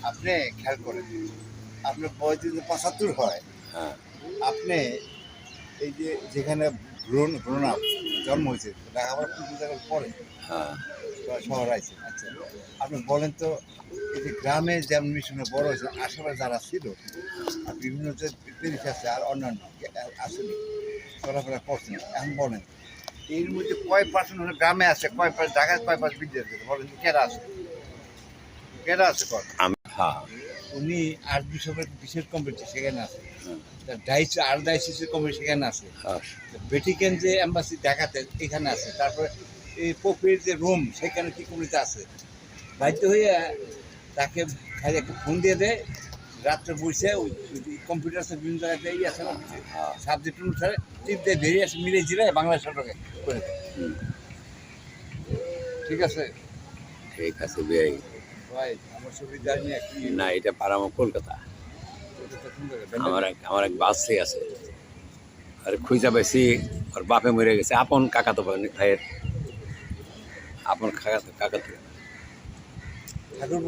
আপনি খেয়াল করেন, আপনার বয়স যদি ৭৫ হয়, হ্যাঁ আপনি এই যে যেখানে গ্রোন আপ জন্ম হয়েছে, লেখাপড়া কোন জায়গায় পড়ে হ্যাঁ বা শহর আছে, আচ্ছা আপনি বলেন তো, এই যে গ্রামে যেমন মিশনে বড় হয়েছে, আশেপাশে যারা ছিল আর বিভিন্ন যে পেরিস আছে আর অন্যান্য আসেনি, চলাফেরা করছেন, এখন বলেন এর মধ্যে কয় পার্সেন্ট গ্রামে আছে, কয় পার্সেন্ট ঢাকায়, কয় পার্সেন্ট বিদ্যুৎ আছে, বলেন তো কেরা আছে, কেরা আছে কর আমি হ্যাঁ উনি আর্ট বিশপের বিশেষ কমিটি সেখানে আছে, হুম, আর ডাইসিসের কমিটি সেখানে আছে, হ্যাঁ ভ্যাটিকান যে এম্বাসি ঢাকাতে এখানে আছে, তারপরে এই পোপের যে রোম সেখানে কি কমিটি আছে, বাধ্য হয়ে তাকে খালি একটা ফোন দিয়ে দেয়, রাত্রে বসে ওই কম্পিউটার আছে বিভিন্ন জায়গাতে এই আছে না হ্যাঁ সাবজেক্ট অনুসারে টিপ দিয়ে বেরিয়ে আসে, মিলে জিরায় বাংলা সরকারকে করে দেয়। হুম, ঠিক আছে ঠিক আছে ভাই। ভাই, আমার ছবি জানি না কি না এটা পারামো কলকাতা। কলকাতা কোন জায়গায়? আমার এক বাসে আছে, আর খুঁজা পাইছি ওর বাপে মরে গেছে, আপন কাকাতো ভাইয়ের আপন কাকাতো ঠাকুর